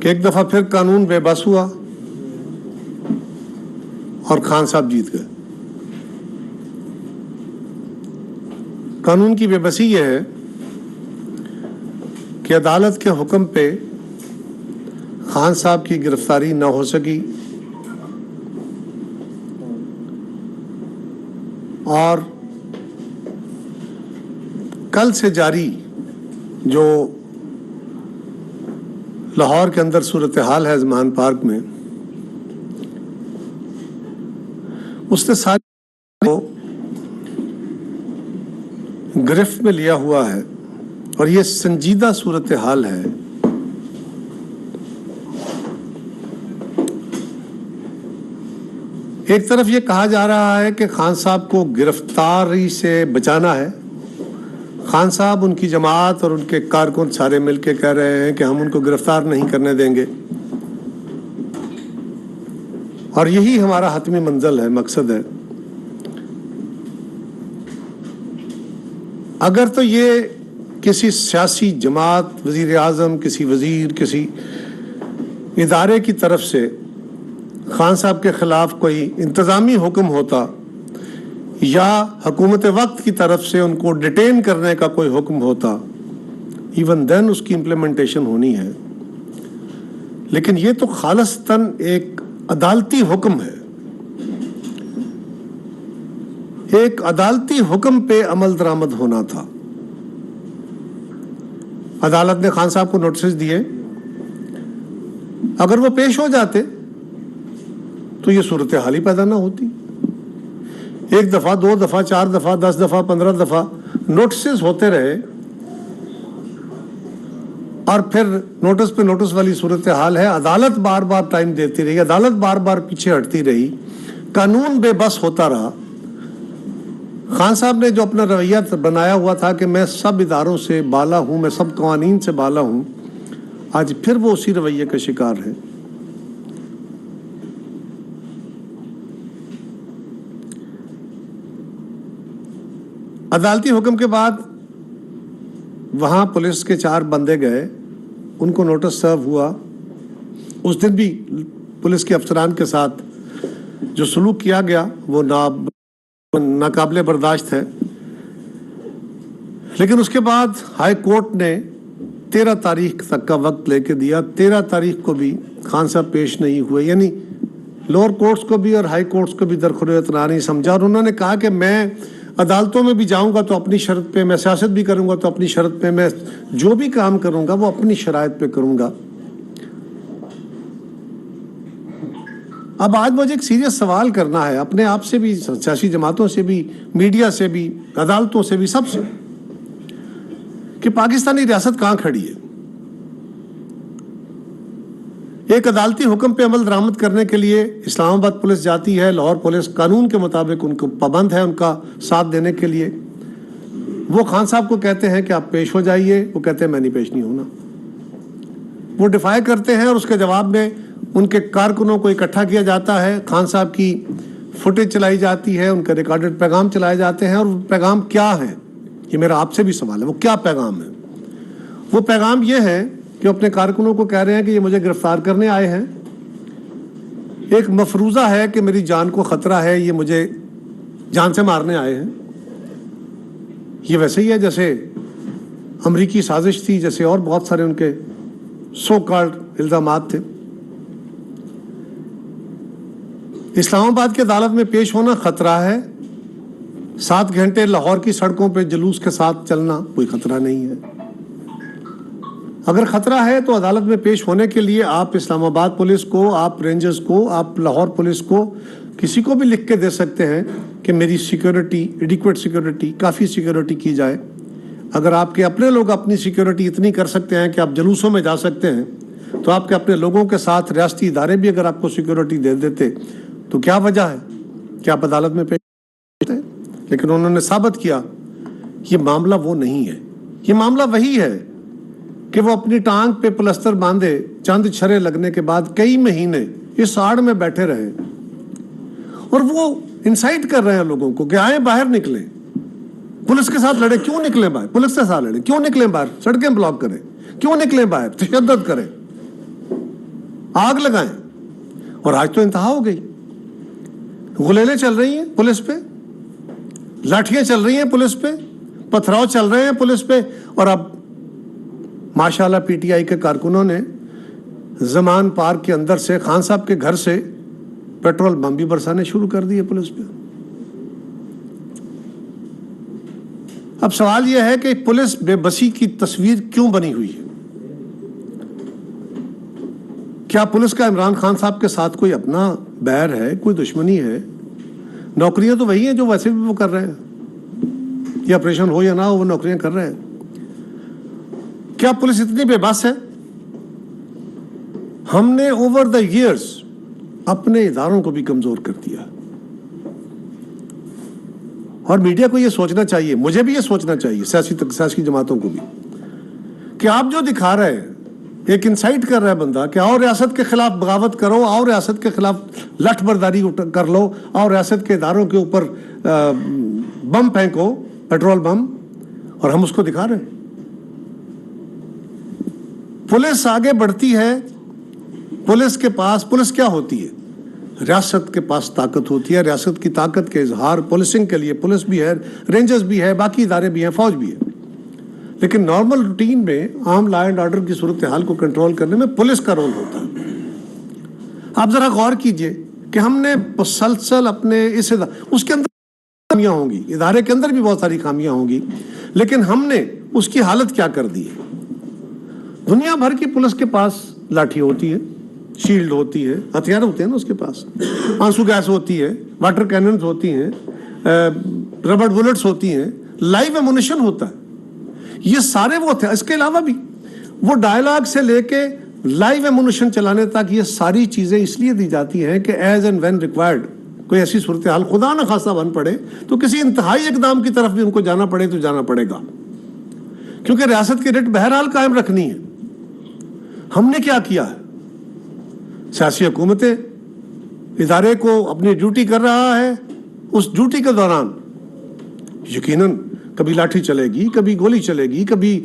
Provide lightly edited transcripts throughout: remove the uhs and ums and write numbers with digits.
کہ ایک دفعہ پھر قانون بے بس ہوا اور خان صاحب جیت گئے۔ قانون کی بے بسی یہ ہے کہ عدالت کے حکم پہ خان صاحب کی گرفتاری نہ ہو سکی اور کل سے جاری جو لاہور کے اندر صورتحال ہے زمان پارک میں، اس نے سارے کو گرفت میں لیا ہوا ہے اور یہ سنجیدہ صورتحال ہے۔ ایک طرف یہ کہا جا رہا ہے کہ خان صاحب کو گرفتاری سے بچانا ہے، خان صاحب ان کی جماعت اور ان کے کارکن سارے مل کے کہہ رہے ہیں کہ ہم ان کو گرفتار نہیں کرنے دیں گے، اور یہی ہمارا حتمی منزل ہے، مقصد ہے۔ اگر تو یہ کسی سیاسی جماعت، وزیر اعظم، کسی وزیر، کسی ادارے کی طرف سے خان صاحب کے خلاف کوئی انتظامی حکم ہوتا یا حکومت وقت کی طرف سے ان کو ڈیٹین کرنے کا کوئی حکم ہوتا، ایون دین اس کی امپلیمنٹیشن ہونی ہے، لیکن یہ تو خالصتاً ایک عدالتی حکم ہے۔ ایک عدالتی حکم پہ عمل درآمد ہونا تھا۔ عدالت نے خان صاحب کو نوٹسز دیے، اگر وہ پیش ہو جاتے تو یہ صورتحال ہی پیدا نہ ہوتی۔ ایک دفعہ، دو دفعہ، چار دفعہ، 10 دفعہ، 15 دفعہ نوٹسز ہوتے رہے اور پھر نوٹس پہ نوٹس والی صورتحال ہے۔ عدالت بار بار ٹائم دیتی رہی، عدالت بار بار پیچھے ہٹتی رہی، قانون بے بس ہوتا رہا۔ خان صاحب نے جو اپنا رویہ بنایا ہوا تھا کہ میں سب اداروں سے بالا ہوں، میں سب قوانین سے بالا ہوں، آج پھر وہ اسی رویے کا شکار ہے۔ عدالتی حکم کے بعد وہاں پولیس کے 4 بندے گئے، ان کو نوٹس سرو ہوا۔ اس دن بھی پولیس کے افسران کے ساتھ جو سلوک کیا گیا وہ ناقابل برداشت ہے، لیکن اس کے بعد ہائی کورٹ نے 13 تاریخ تک کا وقت لے کے دیا۔ 13 تاریخ کو بھی خان صاحب پیش نہیں ہوئے، یعنی لوور کورٹس کو بھی اور ہائی کورٹس کو بھی درخور اطلاع نہیں سمجھا، اور انہوں نے کہا کہ میں عدالتوں میں بھی جاؤں گا تو اپنی شرط پہ، میں سیاست بھی کروں گا تو اپنی شرط پہ، میں جو بھی کام کروں گا وہ اپنی شرائط پہ کروں گا۔ اب آج مجھے ایک سیریس سوال کرنا ہے اپنے آپ سے بھی، سیاسی جماعتوں سے بھی، میڈیا سے بھی، عدالتوں سے بھی، سب سے، کہ پاکستانی ریاست کہاں کھڑی ہے؟ ایک عدالتی حکم پہ عمل درآمد کرنے کے لیے اسلام آباد پولیس جاتی ہے، لاہور پولیس قانون کے مطابق ان کو پابند ہے ان کا ساتھ دینے کے لیے۔ وہ خان صاحب کو کہتے ہیں کہ آپ پیش ہو جائیے، وہ کہتے ہیں میں نہیں پیش نہیں ہونا۔ وہ ڈیفائی کرتے ہیں اور اس کے جواب میں ان کے کارکنوں کو اکٹھا کیا جاتا ہے، خان صاحب کی فوٹیج چلائی جاتی ہے، ان کے ریکارڈڈ پیغام چلائے جاتے ہیں۔ اور وہ پیغام کیا ہے، یہ میرا آپ سے بھی سوال ہے، وہ کیا پیغام ہے؟ وہ پیغام یہ ہے کہ اپنے کارکنوں کو کہہ رہے ہیں کہ یہ مجھے گرفتار کرنے آئے ہیں، ایک مفروضہ ہے کہ میری جان کو خطرہ ہے، یہ مجھے جان سے مارنے آئے ہیں۔ یہ ویسے ہی ہے جیسے امریکی سازش تھی، جیسے اور بہت سارے ان کے سو کالڈ الزامات تھے۔ اسلام آباد کی عدالت میں پیش ہونا خطرہ ہے، 7 گھنٹے لاہور کی سڑکوں پہ جلوس کے ساتھ چلنا کوئی خطرہ نہیں ہے۔ اگر خطرہ ہے تو عدالت میں پیش ہونے کے لیے آپ اسلام آباد پولیس کو، آپ رینجرز کو، آپ لاہور پولیس کو، کسی کو بھی لکھ کے دے سکتے ہیں کہ میری سیکیورٹی، ایڈیکویٹ سیکیورٹی، کافی سیکیورٹی کی جائے۔ اگر آپ کے اپنے لوگ اپنی سیکیورٹی اتنی کر سکتے ہیں کہ آپ جلوسوں میں جا سکتے ہیں، تو آپ کے اپنے لوگوں کے ساتھ ریاستی ادارے بھی اگر آپ کو سیکیورٹی دے دیتے تو کیا وجہ ہے کہ آپ عدالت میں پیش ہوتے ہیں؟ لیکن انہوں نے ثابت کیا یہ معاملہ وہ نہیں ہے، یہ معاملہ وہی ہے کہ وہ اپنی ٹانگ پہ پلستر باندھے، چند چھرے لگنے کے بعد کئی مہینے اس آڑ میں بیٹھے رہے، اور وہ انسائٹ کر رہے ہیں لوگوں کو کہ آئیں باہر نکلیں، پولیس کے ساتھ لڑیں۔ کیوں نکلیں باہر؟ پولیس کے ساتھ لڑیں، کیوں نکلیں باہر؟ سڑکیں بلاک کریں، کیوں نکلیں باہر؟ تشدد کریں۔ آگ لگائیں. اور آج تو انتہا ہو گئی. گلیلیں چل رہی ہیں پولیس پہ, لاٹھیاں چل رہی ہیں پولیس پہ, پتھراؤ چل رہے ہیں پولیس پہ. اور اب ماشاءاللہ پی ٹی آئی کے کارکنوں نے زمان پارک کے اندر سے, خان صاحب کے گھر سے پیٹرول بم بھی برسانے شروع کر دیے پولیس پہ. اب سوال یہ ہے کہ پولیس بے بسی کی تصویر کیوں بنی ہوئی ہے؟ کیا پولیس کا عمران خان صاحب کے ساتھ کوئی اپنا بیر ہے, کوئی دشمنی ہے؟ نوکریاں تو وہی ہیں جو ویسے بھی وہ کر رہے ہیں, یہ آپریشن ہو یا نہ ہو وہ نوکریاں کر رہے ہیں. کیا پولیس اتنی بے بس ہے؟ ہم نے اوور دا ایئرز اپنے اداروں کو بھی کمزور کر دیا. اور میڈیا کو یہ سوچنا چاہیے, مجھے بھی یہ سوچنا چاہیے, سیاسی جماعتوں کو بھی, کہ آپ جو دکھا رہے ہیں, ایک انسائٹ کر رہا ہے بندہ کہ آؤ ریاست کے خلاف بغاوت کرو, آؤ ریاست کے خلاف لٹھ برداری کر لو, آؤ ریاست کے اداروں کے اوپر بم پھینکو, پیٹرول بم, اور ہم اس کو دکھا رہے ہیں. پولیس آگے بڑھتی ہے. پولیس کیا ہوتی ہے؟ ریاست کے پاس طاقت ہوتی ہے. ریاست کی طاقت کے اظہار پولیسنگ کے لیے پولیس بھی ہے, رینجرز بھی ہے, باقی ادارے بھی ہیں, فوج بھی ہے. لیکن نارمل روٹین میں عام لا اینڈ آرڈر کی صورتحال کو کنٹرول کرنے میں پولیس کا رول ہوتا ہے. آپ ذرا غور کیجئے کہ ہم نے مسلسل اپنے اس کے اندر خامیاں ہوں گی, ادارے کے اندر بھی بہت ساری خامیاں ہوں گی, لیکن ہم نے اس کی حالت کیا کر دی ہے. دنیا بھر کی پولیس کے پاس لاٹھی ہوتی ہے, شیلڈ ہوتی ہے, ہتھیار ہوتے ہیں نا اس کے پاس, آنسو گیس ہوتی ہے, واٹر کیننز ہوتی ہیں, ربڑ بلٹس ہوتی ہیں, لائیو ایمونیشن ہوتا ہے. یہ سارے وہ تھے. اس کے علاوہ بھی وہ ڈائلاگ سے لے کے لائیو ایمونیشن چلانے تک یہ ساری چیزیں اس لیے دی جاتی ہیں کہ ایز اینڈ وین ریکوائرڈ کوئی ایسی صورتحال خدا نہ خواستہ بن پڑے تو کسی انتہائی اقدام کی طرف بھی ان کو جانا پڑے تو جانا پڑے گا, کیونکہ ریاست کی ریٹ بہرحال قائم رکھنی ہے. ہم نے کیا کیا ہے؟ سیاسی حکومتیں ادارے کو اپنی ڈیوٹی کر رہا ہے, اس ڈیوٹی کے دوران یقیناً کبھی لاٹھی چلے گی, کبھی گولی چلے گی, کبھی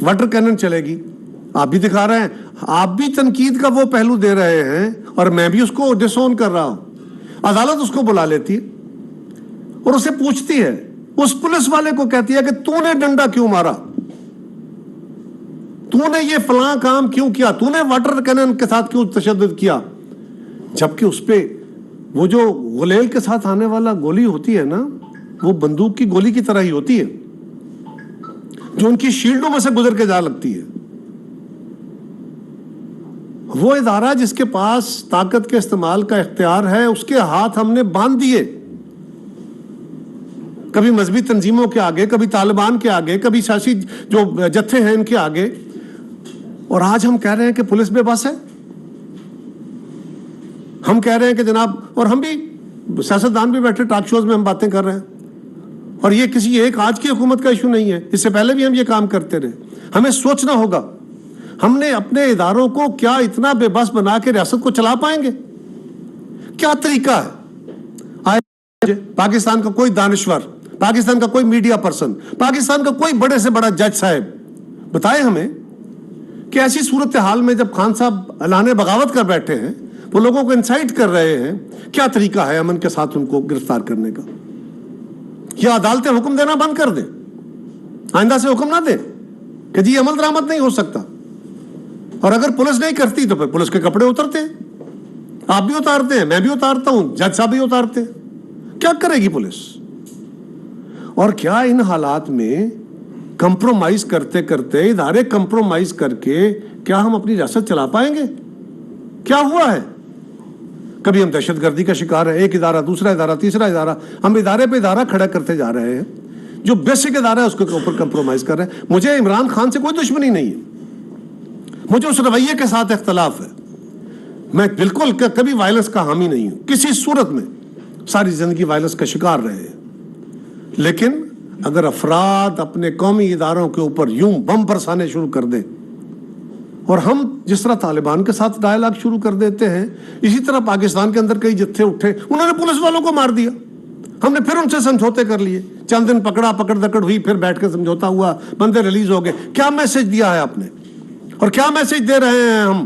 واٹر کینن چلے گی. آپ بھی دکھا رہے ہیں, آپ بھی تنقید کا وہ پہلو دے رہے ہیں اور میں بھی اس کو ڈس اون کر رہا ہوں. عدالت اس کو بلا لیتی ہے اور اسے پوچھتی ہے, اس پولیس والے کو کہتی ہے کہ تو نے ڈنڈا کیوں مارا, تو نے یہ فلاں کام کیوں کیا, تو نے واٹر کینن کے ساتھ کیوں تشدد کیا, جبکہ اس پہ وہ جو غلیل کے ساتھ آنے والا گولی ہوتی ہے نا, وہ بندوق کی گولی کی طرح ہی ہوتی ہے جو ان کی شیلڈوں میں سے گزر کے جا لگتی ہے. وہ ادارہ جس کے پاس طاقت کے استعمال کا اختیار ہے, اس کے ہاتھ ہم نے باندھ دیے, کبھی مذہبی تنظیموں کے آگے, کبھی طالبان کے آگے, کبھی سیاسی جو جتھے ہیں ان کے آگے. اور آج ہم کہہ رہے ہیں کہ پولیس بے بس ہے. ہم کہہ رہے ہیں کہ جناب, اور ہم بھی سیاستدان بھی بیٹھے ٹاک شوز میں ہم باتیں کر رہے ہیں, اور یہ کسی ایک آج کی حکومت کا ایشو نہیں ہے, اس سے پہلے بھی ہم یہ کام کرتے رہے. ہمیں سوچنا ہوگا ہم نے اپنے اداروں کو کیا اتنا بے بس بنا کے ریاست کو چلا پائیں گے؟ کیا طریقہ ہے؟ پاکستان کا کوئی دانشور, پاکستان کا کوئی میڈیا پرسن, پاکستان کا کوئی بڑے سے بڑا جج صاحب بتائے ہمیں کہ ایسی صورتحال میں جب خان صاحب اعلان بغاوت کر بیٹھے ہیں, وہ لوگوں کو انسائٹ کر رہے ہیں, کیا طریقہ ہے امن کے ساتھ ان کو گرفتار کرنے کا؟ یا عدالتیں حکم دینا بند کر دیں, آئندہ سے حکم نہ دیں کہ جی عمل درآمد نہیں ہو سکتا, اور اگر پولیس نہیں کرتی تو پھر پولیس کے کپڑے اترتے ہیں, آپ بھی اتارتے ہیں, میں بھی اتارتا ہوں, جج صاحب بھی اتارتے ہیں. کیا کرے گی پولیس؟ اور کیا ان حالات میں کمپرومائز کرتے کرتے, ادارے کمپرومائز کر کے کیا ہم اپنی ریاست چلا پائیں گے؟ کیا ہوا ہے؟ کبھی ہم دہشت گردی کا شکار ہے, ایک ادارہ, دوسرا ادارہ, تیسرا ادارہ, ہم ادارے پہ ادارہ کھڑا کرتے جا رہے ہیں, جو بیسک ادارہ ہے اس کے اوپر کمپرومائز کر رہے ہیں. مجھے عمران خان سے کوئی دشمنی نہیں ہے, مجھے اس رویے کے ساتھ اختلاف ہے, میں بالکل کبھی وائلنس کا حامی نہیں ہوں, کسی صورت میں, ساری زندگی وائلنس کا شکار رہے ہیں. لیکن اگر افراد اپنے قومی اداروں کے اوپر یوں بم برسانے شروع کر دیں, اور ہم جس طرح طالبان کے ساتھ ڈائلاگ شروع کر دیتے ہیں, اسی طرح پاکستان کے اندر کئی جتھے اٹھے, انہوں نے پولیس والوں کو مار دیا, ہم نے پھر ان سے سمجھوتے کر لیے, چند دن پکڑ دکڑ ہوئی, پھر بیٹھ کے سمجھوتا ہوا, بندے ریلیز ہو گئے. کیا میسج دیا ہے آپ نے, اور کیا میسج دے رہے ہیں ہم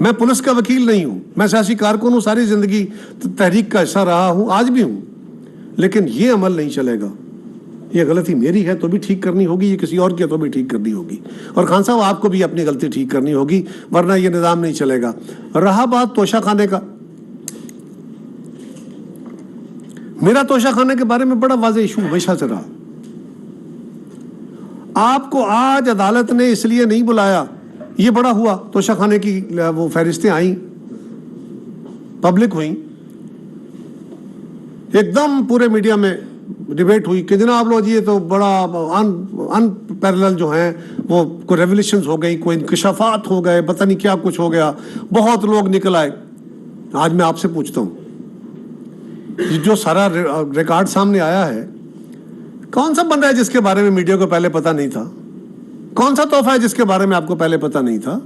میں پولیس کا وکیل نہیں ہوں، میں سیاسی کارکن ہوں، ساری زندگی تحریک کا حصہ رہا ہوں، آج بھی ہوں، لیکن یہ عمل نہیں چلے گا. یہ غلطی میری ہے تو بھی ٹھیک کرنی ہوگی، یہ کسی اور کی ہے تو بھی ٹھیک کرنی ہوگی. اور خان صاحب آپ کو بھی اپنی غلطی ٹھیک کرنی ہوگی، ورنہ یہ نظام نہیں چلے گا. رہا بات توشہ خانے کا، میرا توشہ خانے کے بارے میں بڑا واضح ایشو ہمیشہ سے رہا. آپ کو آج عدالت نے اس لیے نہیں بلایا، یہ بڑا ہوا، توشہ خانے کی وہ فہرستیں آئیں، پبلک ہوئیں، ایک دم پورے میڈیا میں ڈیبیٹ ہوئی کہ جناب لو جی یہ تو بڑا ان پیرلل جو ہیں وہ کوئی ریولیوشنز ہو گئی، کوئی انکشافات ہو گئے، پتہ نہیں کیا کچھ ہو گیا، بہت لوگ نکل آئے. آج میں آپ سے پوچھتا ہوں، جو سارا ریکارڈ سامنے آیا ہے، کون سا بندہ ہے جس کے بارے میں میڈیا کو پہلے پتہ نہیں تھا؟ کون سا تحفہ ہے جس کے بارے میں آپ کو پہلے پتہ نہیں تھا؟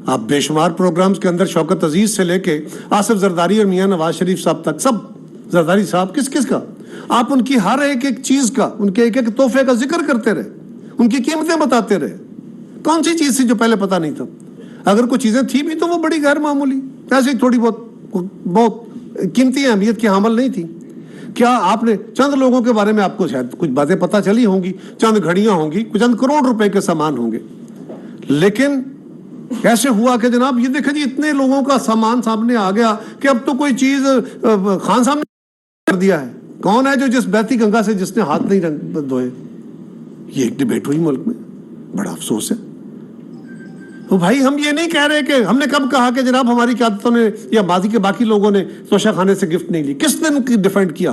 آپ بے شمار پروگرامز کے اندر شوکت عزیز سے لے کے آصف زرداری اور میاں نواز شریف صاحب تک، سب زرداری صاحب کس کا، آپ ان کی ہر ایک چیز کا، ان کے ایک تحفے کا ذکر کرتے رہے، ان کی قیمتیں بتاتے رہے. کون سی چیز تھی جو پہلے پتہ نہیں تھا؟ اگر کوئی چیزیں تھی بھی تو وہ بڑی غیر معمولی، ایسے ہی تھوڑی بہت قیمتی اہمیت کی حامل نہیں تھی. کیا آپ نے چند لوگوں کے بارے میں آپ کو شاید کچھ باتیں پتہ چلی ہوں گی، چند گھڑیاں ہوں گی، چند کروڑ روپے کے سامان ہوں گے، لیکن ایسے ہوا کہ جناب یہ دیکھیں جی اتنے لوگوں کا سامان سامنے آ گیا کہ اب تو کوئی چیز خان صاحب نے کر دیا ہے. کون ہے جو جس بہتی گنگا سے جس نے ہاتھ نہیں دھوئے؟ یہ ایک ڈیبیٹ ہوئی ملک میں، بڑا افسوس ہے. تو بھائی ہم یہ نہیں کہہ رہے کہ ہم نے کب کہا کہ جناب ہماری قیادتوں نے یا ماضی کے باقی لوگوں نے توشہ خانے سے گفٹ نہیں لی. کس نے ڈیفینڈ کیا؟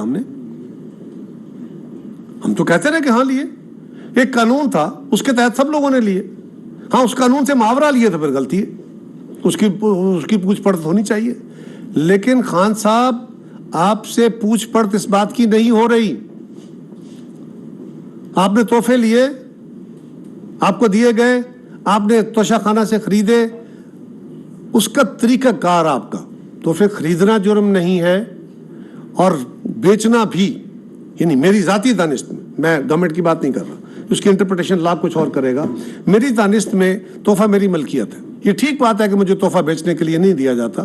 ہم تو کہتے رہے کہ ہاں لیے، ایک قانون تھا اس کے تحت سب لوگوں نے لیے. ہاں اس قانون سے محاورہ لیے تو پھر غلطی ہے، اس کی پوچھ پڑھ ہونی چاہیے. لیکن خان صاحب آپ سے پوچھ پڑھ اس بات کی نہیں ہو رہی. آپ نے تحفے لیے، آپ کو دیے گئے، آپ نے توشہ خانہ سے خریدے، اس کا طریقہ کار آپ کا، تحفے خریدنا جرم نہیں ہے اور بیچنا بھی، یعنی میری ذاتی دانست میں گورنمنٹ کی بات نہیں کر رہا، اس کی انٹرپریٹیشن لا کچھ اور کرے گا. میری دانست میں تحفہ میری ملکیت ہے. یہ ٹھیک بات ہے کہ مجھے تحفہ بیچنے کے لیے نہیں دیا جاتا،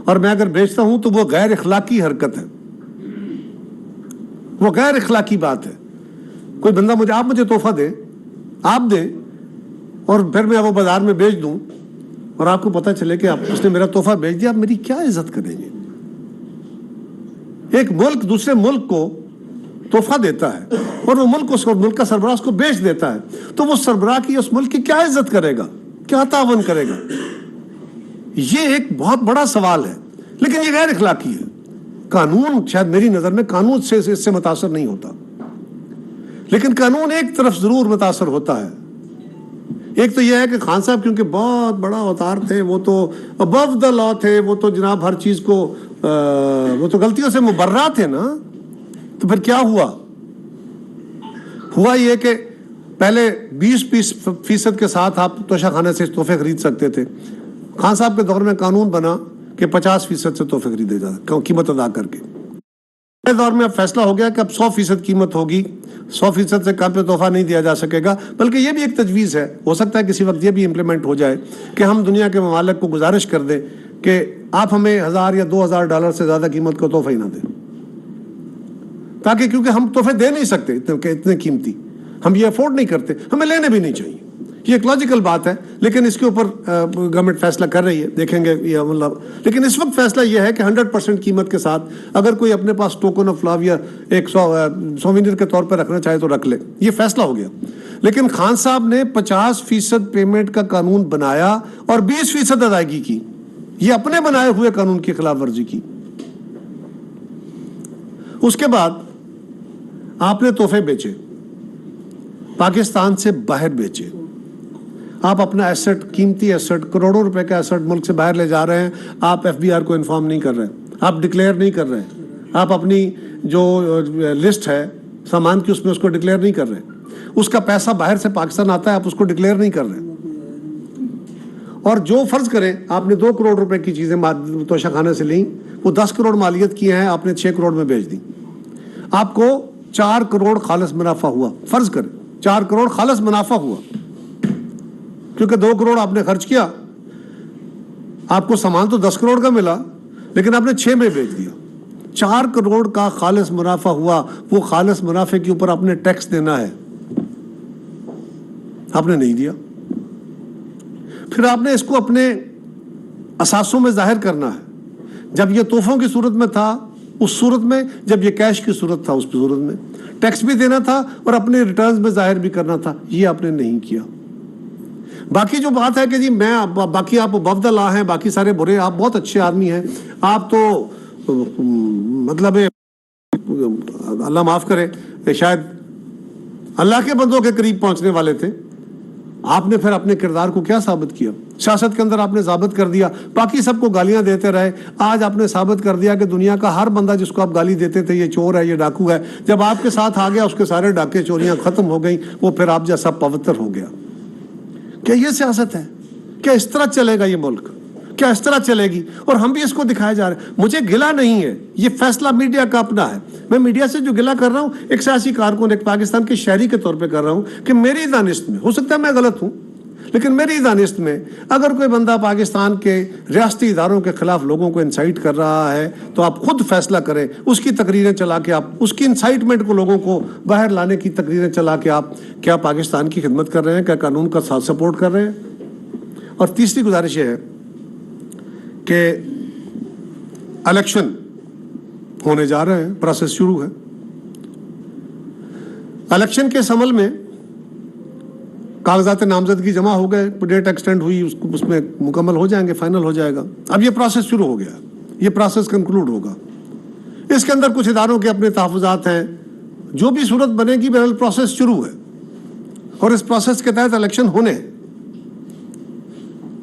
اور میں اگر بیچتا ہوں تو وہ غیر اخلاقی حرکت ہے، وہ غیر اخلاقی بات ہے. کوئی بندہ آپ مجھے تحفہ دے، آپ دیں، اور پھر میں وہ بازار میں بیچ دوں اور آپ کو پتہ چلے کہ اس نے میرا تحفہ بیچ دیا، آپ میری کیا عزت کریں گے؟ ایک ملک دوسرے ملک کو تحفہ دیتا ہے اور وہ ملک کا سربراہ اس کو بیچ دیتا ہے، تو وہ سربراہ کی اس ملک کی کیا عزت کرے گا، کیا تعاون کرے گا؟ یہ ایک بہت بڑا سوال ہے، لیکن یہ غیر اخلاقی ہے. قانون شاید میری نظر میں قانون سے اس سے متاثر نہیں ہوتا، لیکن قانون ایک طرف ضرور متاثر ہوتا ہے. ایک تو یہ ہے کہ خان صاحب کیونکہ بہت بڑا اوتار تھے، وہ تو ابو دا لا تھے، وہ تو جناب ہر چیز کو وہ تو غلطیوں سے مبرہ تھے نا. تو پھر کیا ہوا یہ کہ پہلے 20% کے ساتھ آپ توشہ خانے سے تحفے خرید سکتے تھے. خان صاحب کے دور میں قانون بنا کہ 50% سے تحفے خریدے جاتے، قیمت ادا کر کے. اس دور میں اب فیصلہ ہو گیا کہ اب 100% قیمت ہوگی، 100% سے کم پہ تحفہ نہیں دیا جا سکے گا. بلکہ یہ بھی ایک تجویز ہے، ہو سکتا ہے کسی وقت یہ بھی امپلیمنٹ ہو جائے کہ ہم دنیا کے ممالک کو گزارش کر دیں کہ آپ ہمیں $1000 یا $2000 سے زیادہ قیمت کا تحفہ ہی نہ دیں، تاکہ کیونکہ ہم تحفے دے نہیں سکتے اتنے قیمتی، ہم یہ افورڈ نہیں کرتے، ہمیں لینے بھی نہیں چاہیے. یہ ایک لاجیکل بات ہے، لیکن اس کے اوپر گورنمنٹ فیصلہ کر رہی ہے، دیکھیں گے یہ مطلب. لیکن اس وقت فیصلہ یہ ہے کہ 100% قیمت کے ساتھ اگر کوئی اپنے پاس ٹوکن آف لو یا ایک سووینیر کے طور پر رکھنا چاہے تو رکھ لے. یہ فیصلہ ہو گیا. لیکن خان صاحب نے 50% پیمنٹ کا قانون بنایا اور 20% ادائیگی کی. یہ اپنے بنائے ہوئے قانون کی خلاف ورزی کی. اس کے بعد آپ نے تحفے بیچے، پاکستان سے باہر بیچے. آپ اپنا ایسٹ، قیمتی ایسٹ، کروڑوں روپے کا ایسٹ ملک سے باہر لے جا رہے ہیں. آپ FBR کو انفارم نہیں کر رہے، آپ ڈکلیئر نہیں کر رہے، آپ اپنی جو لسٹ ہے سامان کی اس میں اس کو ڈکلیئر نہیں کر رہے. اس کا پیسہ باہر سے پاکستان آتا ہے، آپ اس کو ڈکلیئر نہیں کر رہے. اور جو فرض کریں آپ نے 2 کروڑ روپے کی چیزیں توشہ خانے سے لیں، وہ 10 کروڑ مالیت کی ہیں، آپ نے 6 کروڑ میں بیچ دی. آپ کو 4 کروڑ خالص منافع ہوا. فرض کریں 4 کروڑ خالص منافع ہوا، کیونکہ 2 کروڑ آپ نے خرچ کیا، آپ کو سامان تو 10 کروڑ کا ملا لیکن آپ نے 6 میں بیچ دیا. 4 کروڑ کا خالص منافع ہوا. وہ خالص منافع کے اوپر آپ نے ٹیکس دینا ہے, آپ نے نہیں دیا. پھر آپ نے اس کو اپنے اثاثوں میں ظاہر کرنا ہے. جب یہ تحفوں کی صورت میں تھا اس صورت میں, جب یہ کیش کی صورت تھا اس صورت میں ٹیکس بھی دینا تھا اور اپنے ریٹرنز میں ظاہر بھی کرنا تھا. یہ آپ نے نہیں کیا. باقی جو بات ہے کہ جی میں باقی آپ وفد اللہ ہیں, باقی سارے برے, آپ بہت اچھے آدمی ہیں, آپ تو مطلب اللہ معاف کرے شاید اللہ کے بندوں کے قریب پہنچنے والے تھے. آپ نے پھر اپنے کردار کو کیا ثابت کیا؟ سیاست کے اندر آپ نے ثابت کر دیا. باقی سب کو گالیاں دیتے رہے. آج آپ نے ثابت کر دیا کہ دنیا کا ہر بندہ جس کو آپ گالی دیتے تھے یہ چور ہے, یہ ڈاکو ہے, جب آپ کے ساتھ آ گیا اس کے سارے ڈاکے چوریاں ختم ہو گئیں. وہ پھر آپ جیسا پوتر ہو گیا. کیا یہ سیاست ہے؟ کیا اس طرح چلے گا یہ ملک؟ کیا اس طرح چلے گی؟ اور ہم بھی اس کو دکھائے جا رہے ہیں. مجھے گلہ نہیں ہے, یہ فیصلہ میڈیا کا اپنا ہے. میں میڈیا سے جو گلہ کر رہا ہوں ایک سیاسی کارکن, ایک پاکستان کے شہری کے طور پہ کر رہا ہوں کہ میری دانست میں, ہو سکتا ہے میں غلط ہوں, لیکن میری دانست میں اگر کوئی بندہ پاکستان کے ریاستی اداروں کے خلاف لوگوں کو انسائٹ کر رہا ہے تو آپ خود فیصلہ کریں. اس کی تقریریں چلا کے آپ اس کی انسائٹمنٹ کو لوگوں کو باہر لانے کی تقریریں چلا کے آپ کیا پاکستان کی خدمت کر رہے ہیں, کیا قانون کا ساتھ سپورٹ کر رہے ہیں؟ اور تیسری گزارش یہ ہے کہ الیکشن ہونے جا رہے ہیں, پروسیس شروع ہے. الیکشن کے اس عمل میں کاغذات نامزدگی جمع ہو گئے, ڈیٹ ایکسٹینڈ ہوئی, اس میں مکمل ہو جائیں گے, فائنل ہو جائے گا. اب یہ پروسیس شروع ہو گیا, یہ پروسیس کنکلوڈ ہوگا. اس کے اندر کچھ اداروں کے اپنے تحفظات ہیں. جو بھی صورت بنے گی بہرحال پروسیس شروع ہے اور اس پروسیس کے تحت الیکشن ہونے ہیں.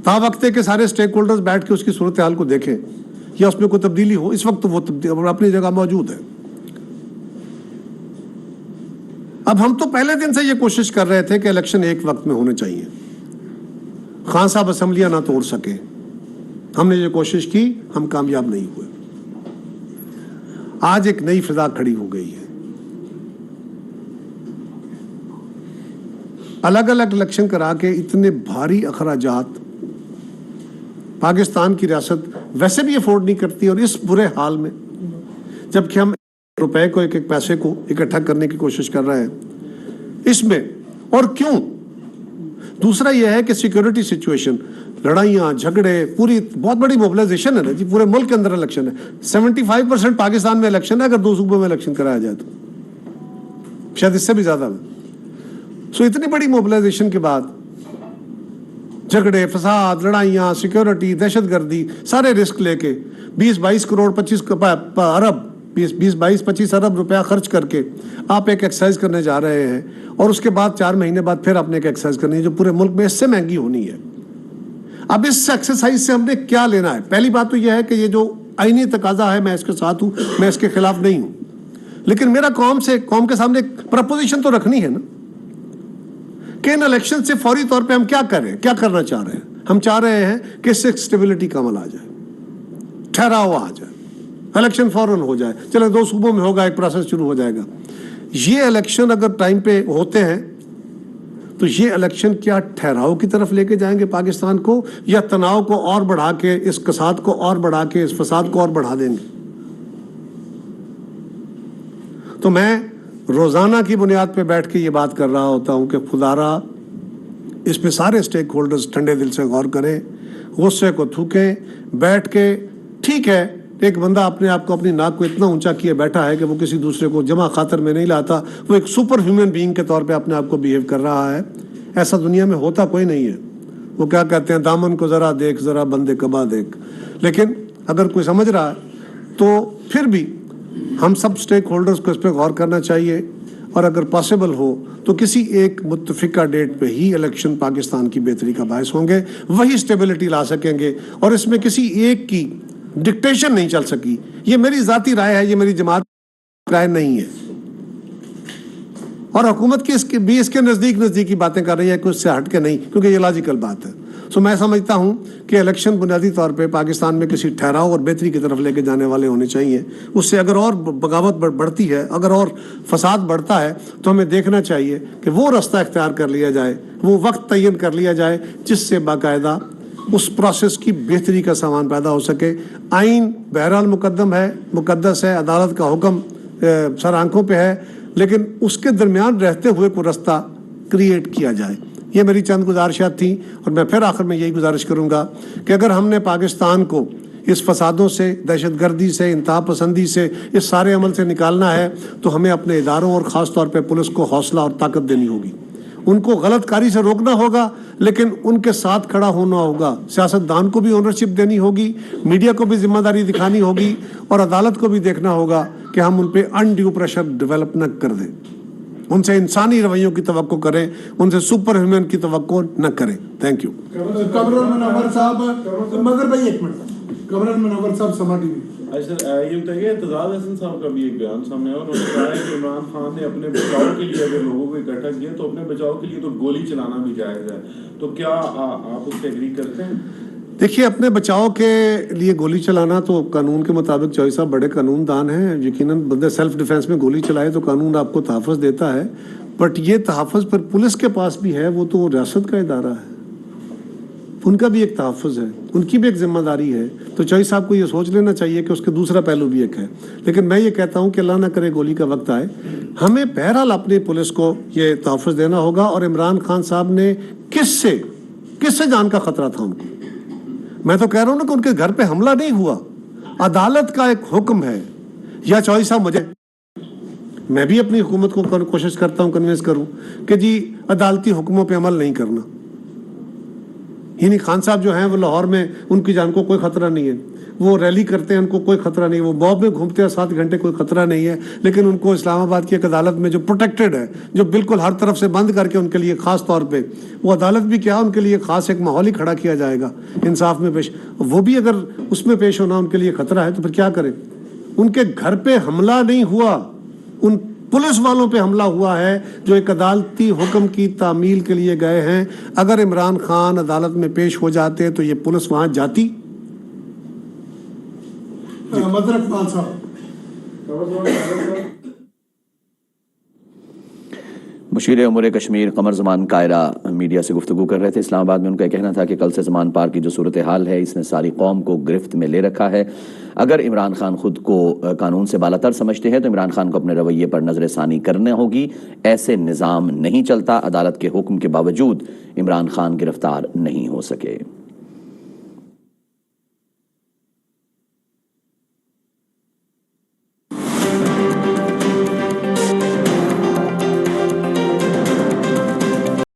تا وقت ہے کہ سارے سٹیک ہولڈرز بیٹھ کے اس کی صورتحال کو دیکھیں یا اس میں کوئی تبدیلی ہو. اس وقت تو وہ تبدیلی اپنی جگہ موجود ہے. اب ہم تو پہلے دن سے یہ کوشش کر رہے تھے کہ الیکشن ایک وقت میں ہونے چاہیے. خان صاحب اسمبلیاں نہ توڑ سکے, ہم نے یہ کوشش کی, ہم کامیاب نہیں ہوئے. آج ایک نئی فضا کھڑی ہو گئی ہے. الگ الگ الیکشن کرا کے اتنے بھاری اخراجات پاکستان کی ریاست ویسے بھی افورڈ نہیں کرتی, اور اس برے حال میں جبکہ ہم روپے کو ایک ایک پیسے کو اکٹھا کرنے کی کوشش کر رہے ہیں اس میں. اور کیوں؟ دوسرا یہ ہے کہ سیکیورٹی سچویشن, لڑائیاں جھگڑے, پوری بہت بڑی موبلائزیشن ہے نا جی, پورے ملک کے اندر الیکشن ہے. 75% پاکستان میں الیکشن ہے اگر 2 صوبوں میں الیکشن کرایا جائے تو, شاید اس سے بھی زیادہ. سو اتنی بڑی موبلائزیشن کے بعد جھگڑے, فساد, لڑائیاں, سیکیورٹی, دہشت گردی, سارے رسک لے کے 20-22 کروڑ 25 ارب روپیہ خرچ کر کے آپ ایک ایکسرسائز کرنے جا رہے ہیں, اور اس کے بعد 4 مہینے بعد پھر آپ نے ایک ایکسرسائز کرنی ہے جو پورے ملک میں اس سے مہنگی ہونی ہے. اب اس ایکسرسائز سے ہم نے کیا لینا ہے؟ پہلی بات تو یہ ہے کہ یہ جو آئینی تقاضا ہے میں اس کے ساتھ ہوں, میں اس کے خلاف نہیں ہوں, لیکن میرا قوم کے سامنے پرپوزیشن تو رکھنی ہے نا کہ ان الیکشن سے فوری طور پہ ہم کیا کریں, کیا کرنا چاہ رہے ہیں. ہم چاہ رہے ہیں کہ اس سے اسٹیبلٹی کا عمل آ جائے, ٹھہراؤ آ جائے, الیکشن فوراً ہو جائے. چلے 2 صوبوں میں ہوگا, ایک پروسیس شروع ہو جائے گا. یہ الیکشن اگر ٹائم پہ ہوتے ہیں تو یہ الیکشن کیا ٹھہراؤ کی طرف لے کے جائیں گے پاکستان کو, یا تناؤ کو اور بڑھا کے, اس کساد کو اور بڑھا کے, اس فساد کو اور بڑھا دیں گے؟ تو میں روزانہ کی بنیاد پہ بیٹھ کے یہ بات کر رہا ہوتا ہوں کہ خدارا اس پہ سارے سٹیک ہولڈرز ٹھنڈے دل سے غور کریں, غصے کو تھوکیں, بیٹھ کے. ٹھیک ہے ایک بندہ اپنے آپ کو, اپنی ناک کو اتنا اونچا کیے بیٹھا ہے کہ وہ کسی دوسرے کو جمع خاطر میں نہیں لاتا, وہ ایک سپر ہیومن بینگ کے طور پہ اپنے آپ کو بیہیو کر رہا ہے. ایسا دنیا میں ہوتا کوئی نہیں ہے. وہ کیا کہتے ہیں, دامن کو ذرا دیکھ, ذرا بندے کبا دیکھ. لیکن اگر کوئی سمجھ رہا ہے تو پھر بھی ہم سب سٹیک ہولڈرز کو اس پہ غور کرنا چاہیے, اور اگر پاسبل ہو تو کسی ایک متفقہ ڈیٹ پہ ہی الیکشن پاکستان کی بہتری کا باعث ہوں گے, وہی اسٹیبلٹی لا سکیں گے, اور اس میں کسی ایک کی ڈکٹیشن نہیں چل سکی. یہ میری ذاتی رائے ہے, یہ میری جماعت کی رائے نہیں ہے, اور حکومت کی اس کے نزدیکی باتیں کر رہی ہے, کچھ سے ہٹ کے نہیں, کیونکہ یہ لاجیکل بات ہے. سو میں سمجھتا ہوں کہ الیکشن بنیادی طور پہ پاکستان میں کسی ٹھہراؤ اور بہتری کی طرف لے کے جانے والے ہونے چاہیے. اس سے اگر اور بغاوت بڑھتی ہے, اگر اور فساد بڑھتا ہے, تو ہمیں دیکھنا چاہیے کہ وہ راستہ اختیار کر لیا جائے, وہ وقت تعین کر لیا جائے جس سے باقاعدہ اس پروسیس کی بہتری کا سامان پیدا ہو سکے. آئین بہرحال مقدم ہے، مقدس ہے، عدالت کا حکم سر آنکھوں پہ ہے، لیکن اس کے درمیان رہتے ہوئے کوئی رستہ کریٹ کیا جائے. یہ میری چند گزارشات تھیں، اور میں پھر آخر میں یہی گزارش کروں گا کہ اگر ہم نے پاکستان کو اس فسادوں سے، دہشت گردی سے، انتہا پسندی سے، اس سارے عمل سے نکالنا ہے تو ہمیں اپنے اداروں اور خاص طور پہ پولیس کو حوصلہ اور طاقت دینی ہوگی. ان کو غلط کاری سے روکنا ہوگا، لیکن ان کے ساتھ کھڑا ہونا ہوگا. سیاستدان کو بھی اونرشپ دینی ہوگی، میڈیا کو بھی ذمہ داری دکھانی ہوگی، اور عدالت کو بھی دیکھنا ہوگا کہ ہم ان پہ انڈیو پریشر ڈیولپ نہ کر دیں. ان سے انسانی رویوں کی توقع کریں، ان سے سپر ہیومن کی توقع نہ کریں. Thank you. قمر منور صاحب، مگر بھائی ایک منٹ، قمر منور صاحب سما ٹی وی. سر یہ بتائیے، اعتزاز احسن صاحب کا بھی ایک بیان سامنے آیا، انہوں نے کہا ہے کہ عمران خان نے اپنے بچاؤ کے لیے اگر لوگوں کو اکٹھا کیا تو اپنے بچاؤ کے لیے تو گولی چلانا بھی جائز ہے. تو کیا آپ اس سے ایگری کرتے ہیں؟ دیکھیے، اپنے بچاؤ کے لیے گولی چلانا تو قانون کے مطابق چوہی صاحب بڑے قانون دان ہیں. یقیناً بندے سیلف ڈیفenس میں گولی چلائے تو قانون آپ کو تحفظ دیتا ہے، بٹ یہ تحفظ پر پولیس کے پاس بھی ہے. وہ تو ریاست کا ادارہ ہے، ان کا بھی ایک تحفظ ہے، ان کی بھی ایک ذمہ داری ہے. تو چوہی صاحب کو یہ سوچ لینا چاہیے کہ اس کے دوسرا پہلو بھی ایک ہے. لیکن میں یہ کہتا ہوں کہ اللہ نہ کرے گولی کا وقت آئے. ہمیں بہرحال اپنی پولیس کو یہ تحفظ دینا ہوگا. اور عمران خان صاحب نے کس سے جان کا خطرہ تھا ان کو؟ میں تو کہہ رہا ہوں نا کہ ان کے گھر پہ حملہ نہیں ہوا، عدالت کا ایک حکم ہے. یا چوہی صاحب میں بھی اپنی حکومت کو کوشش کرتا ہوں کنوینس کروں کہ جی عدالتی حکموں پہ عمل نہیں کرنا. یعنی خان صاحب جو ہیں وہ لاہور میں، ان کی جان کو کوئی خطرہ نہیں ہے، وہ ریلی کرتے ہیں، ان کو کوئی خطرہ نہیں ہے، وہ موب میں گھومتے ہیں 7 گھنٹے، کوئی خطرہ نہیں ہے. لیکن ان کو اسلام آباد کی ایک عدالت میں جو پروٹیکٹڈ ہے، جو بالکل ہر طرف سے بند کر کے ان کے لیے خاص طور پہ وہ عدالت بھی کیا، ان کے لیے خاص ایک ماحول ہی کھڑا کیا جائے گا انصاف میں پیش. وہ بھی اگر اس میں پیش ہونا ان کے لیے خطرہ ہے تو پھر کیا کریں؟ ان کے گھر پہ حملہ نہیں ہوا، ان پولیس والوں پہ حملہ ہوا ہے جو ایک عدالتی حکم کی تعمیل کے لیے گئے ہیں. اگر عمران خان عدالت میں پیش ہو جاتے تو یہ پولیس وہاں جاتی. مظہر اقبال صاحب. مشیر امور کشمیر قمر زمان کائرہ میڈیا سے گفتگو کر رہے تھے اسلام آباد میں. ان کا کہنا تھا کہ کل سے زمان پار کی جو صورتحال ہے اس نے ساری قوم کو گرفت میں لے رکھا ہے. اگر عمران خان خود کو قانون سے بالاتر سمجھتے ہیں تو عمران خان کو اپنے رویے پر نظر ثانی کرنا ہوگی. ایسے نظام نہیں چلتا. عدالت کے حکم کے باوجود عمران خان گرفتار نہیں ہو سکے.